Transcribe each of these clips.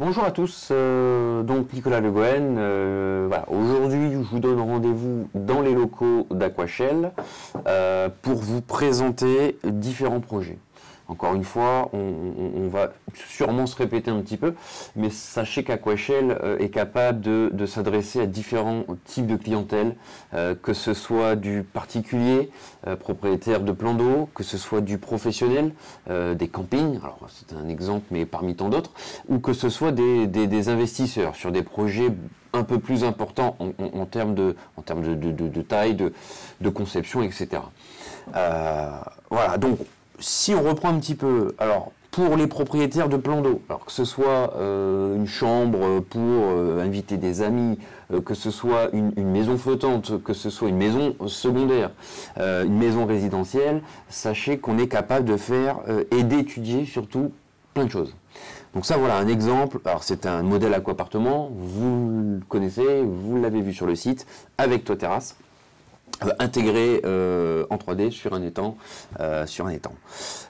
Bonjour à tous, donc Nicolas Le Gouen. Voilà, aujourd'hui, je vous donne rendez-vous dans les locaux d'Aquashell pour vous présenter différents projets. Encore une fois, on va sûrement se répéter un petit peu, mais sachez qu'Aquashell est capable de s'adresser à différents types de clientèle, que ce soit du particulier, propriétaire de plans d'eau, que ce soit du professionnel, des campings, alors c'est un exemple, mais parmi tant d'autres, ou que ce soit des investisseurs sur des projets un peu plus importants en termes de taille, de conception, etc. Voilà, donc si on reprend un petit peu, alors pour les propriétaires de plans d'eau, alors que ce soit une chambre pour inviter des amis, que ce soit une maison flottante, que ce soit une maison secondaire, une maison résidentielle, sachez qu'on est capable de faire et d'étudier surtout plein de choses. Donc ça, voilà un exemple. Alors c'est un modèle aqua-appartement, vous le connaissez, vous l'avez vu sur le site, avec toit terrasse. Intégré en 3D sur un étang.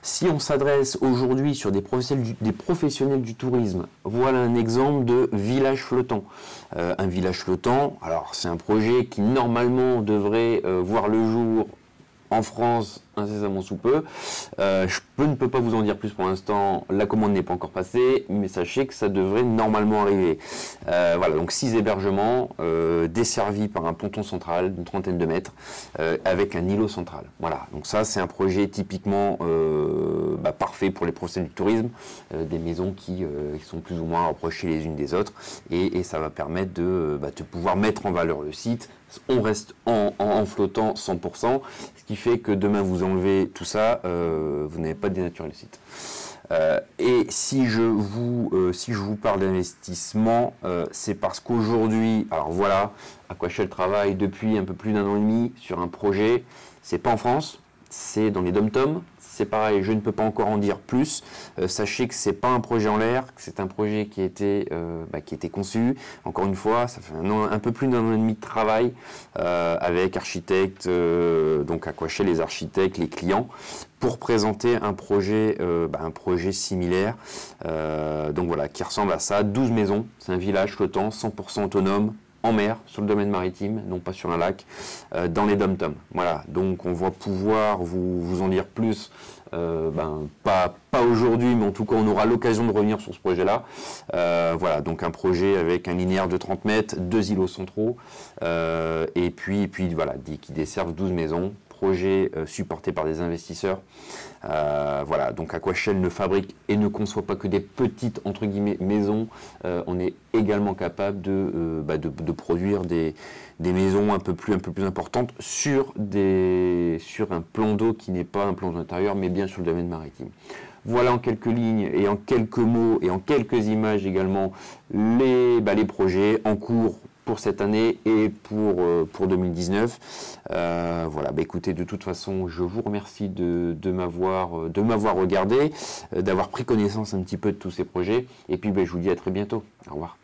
Si on s'adresse aujourd'hui sur des professionnels du tourisme, voilà un exemple de village flottant. Un village flottant, alors c'est un projet qui normalement devrait voir le jour en France incessamment sous peu. Je ne peux pas vous en dire plus pour l'instant, la commande n'est pas encore passée, mais sachez que ça devrait normalement arriver. Voilà, donc 6 hébergements desservis par un ponton central d'une 30aine de mètres avec un îlot central. Voilà, donc ça c'est un projet typiquement parfait pour les professionnels du tourisme, des maisons qui sont plus ou moins rapprochées les unes des autres, et ça va permettre de pouvoir mettre en valeur le site. On reste en flottant 100%, ce qui fait que demain vous enlevez tout ça, vous n'avez pas dénaturé le site. Et si je vous parle d'investissement, c'est parce qu'aujourd'hui, alors voilà, Aquashell travaille depuis un peu plus d'1 an et demi sur un projet. C'est pas en France, c'est dans les DOM-TOM. C'est pareil, je ne peux pas encore en dire plus. Sachez que c'est pas un projet en l'air, que c'est un projet qui a été conçu. Encore une fois, ça fait un peu plus d'1 an et demi de travail avec architectes, donc Aquashell, les architectes, les clients, pour présenter un projet similaire. Donc voilà, qui ressemble à ça. 12 maisons, c'est un village flottant, 100% autonome, en mer, sur le domaine maritime, non pas sur un lac, dans les DOM-TOM. Voilà, donc on va pouvoir vous en dire plus, pas aujourd'hui, mais en tout cas on aura l'occasion de revenir sur ce projet-là. Voilà, donc un projet avec un linéaire de 30 mètres, 2 îlots centraux, et puis voilà, qui desservent 12 maisons. Projet supporté par des investisseurs. Voilà, donc Aquashell ne fabrique et ne conçoit pas que des petites entre guillemets maisons. On est également capable de produire des maisons un peu plus importantes sur un plan d'eau qui n'est pas un plan d'eau intérieur, mais bien sur le domaine maritime. Voilà en quelques lignes et en quelques mots et en quelques images également les projets en cours pour cette année et pour 2019. Voilà, écoutez, de toute façon, je vous remercie de m'avoir regardé, d'avoir pris connaissance un petit peu de tous ces projets, et puis je vous dis à très bientôt. Au revoir.